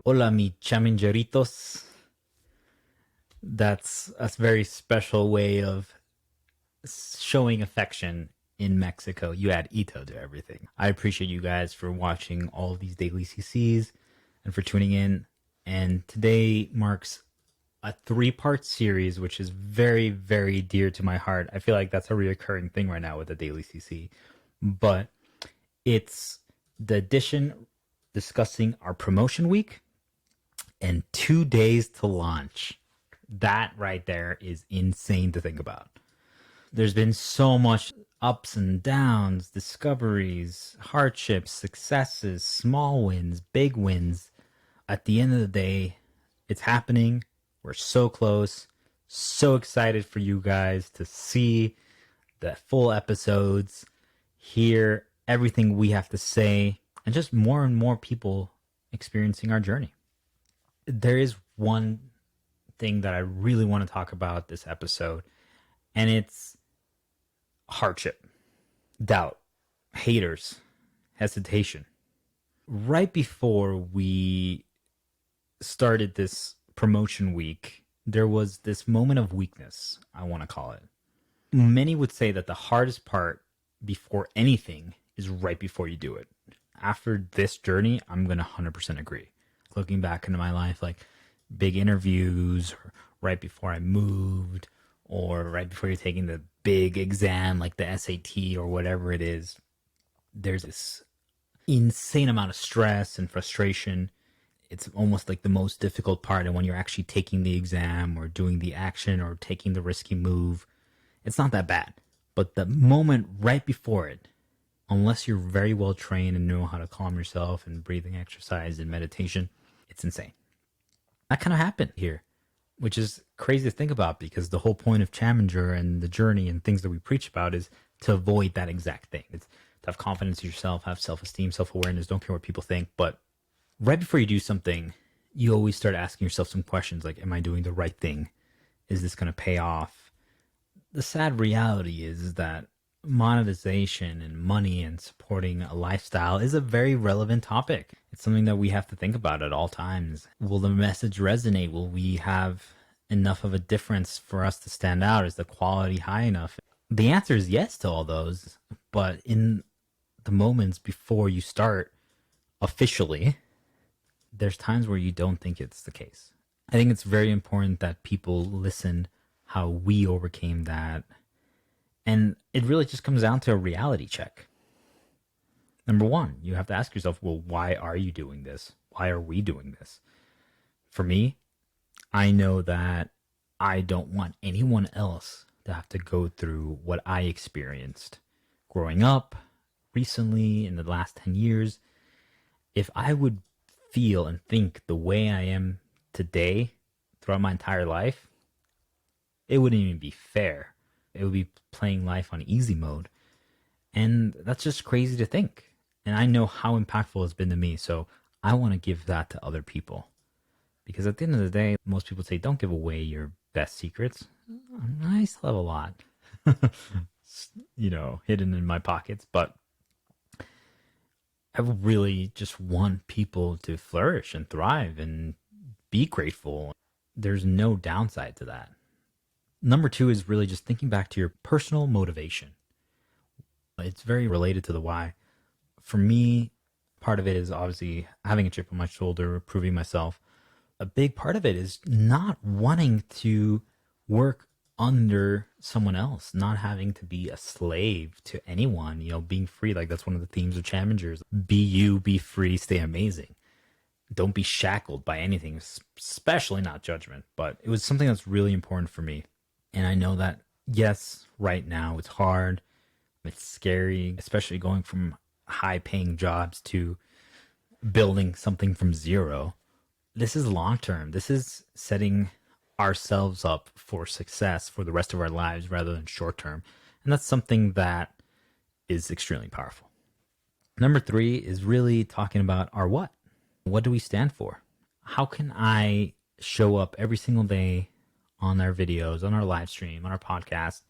Hola, mi chamingeritos. That's a very special way of showing affection in Mexico. You add ito to everything. I appreciate you guys for watching all of these daily CCs and for tuning in. And today marks a three-part series, which is very, very dear to my heart. I feel like that's a reoccurring thing right now with the daily CC. But it's the edition discussing our promotion week and 2 days to launch. That right there is insane to think about. There's been so much ups and downs, discoveries, hardships, successes, small wins, big wins. At the end of the day, it's happening. We're so close. So excited for you guys to see the full episodes, hear everything we have to say, and just more and more people experiencing our journey. There is one thing that I really want to talk about this episode, and it's hardship, doubt, haters, hesitation. Right before we started this promotion week, there was this moment of weakness, I want to call it. Many would say that the hardest part before anything is right before you do it. After this journey, I'm going to 100% agree. Looking back into my life, like big interviews, or right before I moved, or right before you're taking the big exam like the SAT or whatever it is, there's this insane amount of stress and frustration. It's almost like the most difficult part. And when you're actually taking the exam or doing the action or taking the risky move, it's not that bad. But the moment right before it, unless you're very well trained and know how to calm yourself and breathing exercise and meditation, it's insane. That kind of happened here, which is crazy to think about because the whole point of Chaminger and the journey and things that we preach about is to avoid that exact thing. It's to have confidence in yourself, have self-esteem, self-awareness, don't care what people think. But right before you do something, you always start asking yourself some questions like, am I doing the right thing? Is this going to pay off? The sad reality is that monetization and money and supporting a lifestyle is a very relevant topic. It's something that we have to think about at all times. Will the message resonate? Will we have enough of a difference for us to stand out? Is the quality high enough? The answer is yes to all those, but in the moments before you start officially, there's times where you don't think it's the case. I think it's very important that people listen how we overcame that. And it really just comes down to a reality check. Number one, you have to ask yourself, well, why are you doing this? Why are we doing this? For me, I know that I don't want anyone else to have to go through what I experienced growing up, recently, in the last 10 years. If I would feel and think the way I am today throughout my entire life, it wouldn't even be fair. It would be playing life on easy mode. And that's just crazy to think. And I know how impactful it's been to me. So I want to give that to other people. Because at the end of the day, most people say, don't give away your best secrets. I still have a lot, hidden in my pockets. But I really just want people to flourish and thrive and be grateful. There's no downside to that. Number two is really just thinking back to your personal motivation. It's very related to the why. For me, part of it is obviously having a chip on my shoulder, proving myself. A big part of it is not wanting to work under someone else, not having to be a slave to anyone, being free. Like that's one of the themes of Chamingers. Be you, be free, stay amazing. Don't be shackled by anything, especially not judgment. But it was something that's really important for me. And I know that, yes, right now it's hard. It's scary, especially going from high-paying jobs to building something from zero. This is long-term. This is setting ourselves up for success for the rest of our lives rather than short-term. And that's something that is extremely powerful. Number three is really talking about our what. What do we stand for? How can I show up every single day on our videos, on our live stream, on our podcast,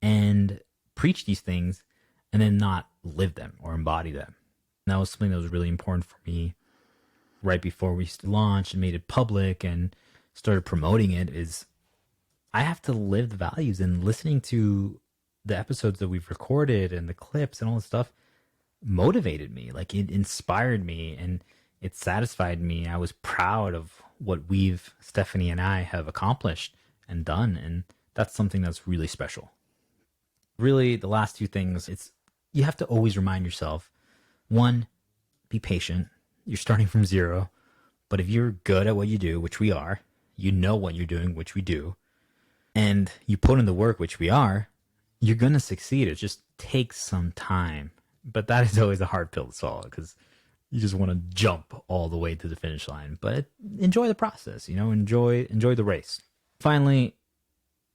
and preach these things and then not live them or embody them? And that was something that was really important for me. right before we launched and made it public and started promoting it is I have to live the values, and listening to the episodes that we've recorded and the clips and all this stuff motivated me. Like it inspired me and it satisfied me. I was proud of what Stephanie and I have accomplished and done. And that's something that's really special. Really, the last two things, you have to always remind yourself, one, be patient. You're starting from zero. But if you're good at what you do, which we are, you know what you're doing, which we do, and you put in the work, which we are, you're going to succeed. It just takes some time. But that is always a hard pill to swallow because you just want to jump all the way to the finish line. But enjoy the process, enjoy the race. Finally,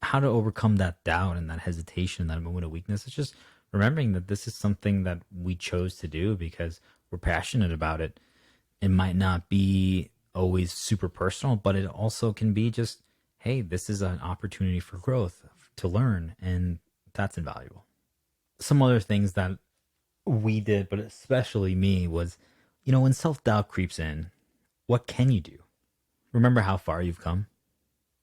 how to overcome that doubt and that hesitation, that moment of weakness. It's just remembering that this is something that we chose to do because we're passionate about it. It might not be always super personal, but it also can be just, hey, this is an opportunity for growth, to learn, and that's invaluable. Some other things that we did, but especially me, was, when self-doubt creeps in, what can you do? Remember how far you've come.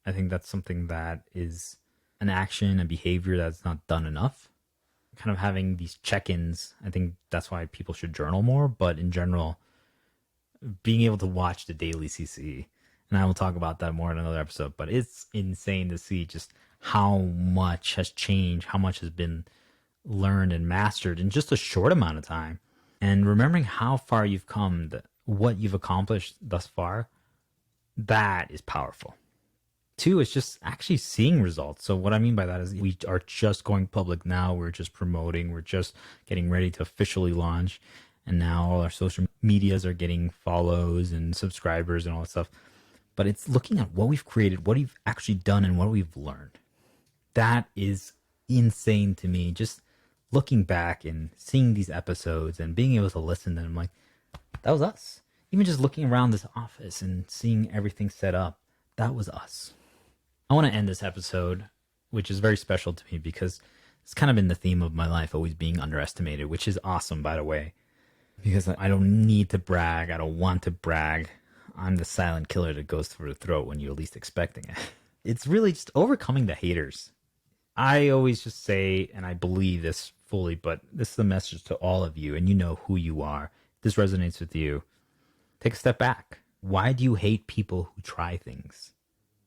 I think that's something that is an action, a behavior that's not done enough. Kind of having these check-ins, I think that's why people should journal more, but in general, being able to watch the Daily CC, and I will talk about that more in another episode, but it's insane to see just how much has changed, how much has been learned and mastered in just a short amount of time. And remembering how far you've come, what you've accomplished thus far, that is powerful. Two, is just actually seeing results. So what I mean by that is we are just going public now. We're just promoting. We're just getting ready to officially launch. And now all our social medias are getting follows and subscribers and all that stuff. But it's looking at what we've created, what we've actually done, and what we've learned. That is insane to me. Just looking back and seeing these episodes and being able to listen to them, like, that was us. Even just looking around this office and seeing everything set up, that was us. I want to end this episode, which is very special to me because it's kind of been the theme of my life, always being underestimated, which is awesome, by the way, because I don't need to brag. I don't want to brag. I'm the silent killer that goes through the throat when you're least expecting it. It's really just overcoming the haters. I always just say, and I believe this fully, but this is a message to all of you, and you know who you are. If this resonates with you, take a step back. Why do you hate people who try things?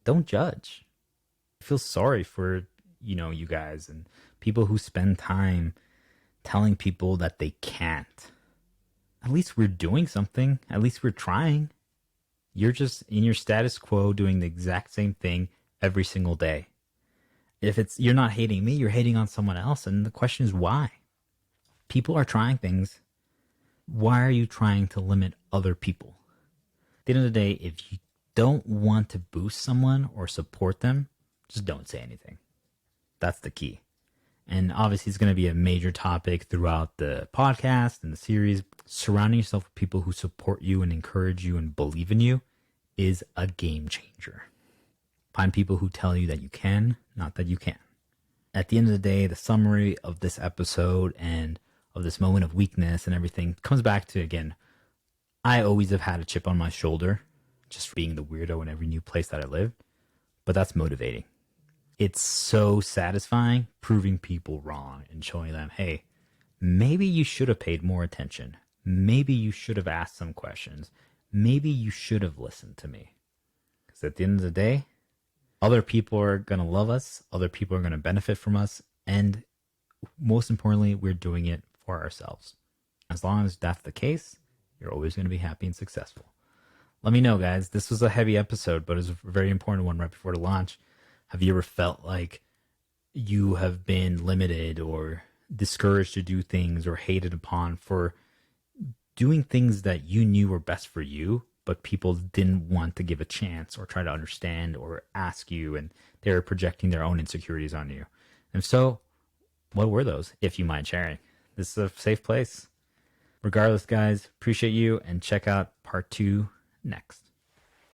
Don't judge. I feel sorry for, you guys and people who spend time telling people that they can't. At least we're doing something. At least we're trying. You're just in your status quo doing the exact same thing every single day. If you're not hating me, you're hating on someone else. And the question is why? People are trying things. Why are you trying to limit other people? At the end of the day, if you don't want to boost someone or support them, just don't say anything. That's the key. And obviously it's going to be a major topic throughout the podcast and the series. Surrounding yourself with people who support you and encourage you and believe in you is a game changer. Find people who tell you that you can, not that you can't. At the end of the day, the summary of this episode and of this moment of weakness and everything comes back to, again, I always have had a chip on my shoulder, just being the weirdo in every new place that I lived, but that's motivating. It's so satisfying proving people wrong and showing them, hey, maybe you should have paid more attention. Maybe you should have asked some questions. Maybe you should have listened to me. Because at the end of the day, other people are going to love us. Other people are going to benefit from us. And most importantly, we're doing it for ourselves. As long as that's the case, you're always going to be happy and successful. Let me know, guys. This was a heavy episode, but it's a very important one right before the launch. Have you ever felt like you have been limited or discouraged to do things or hated upon for doing things that you knew were best for you, but people didn't want to give a chance or try to understand or ask you, and they were projecting their own insecurities on you? And so, what were those, if you mind sharing? This is a safe place. Regardless, guys, appreciate you, and check out part 2 next.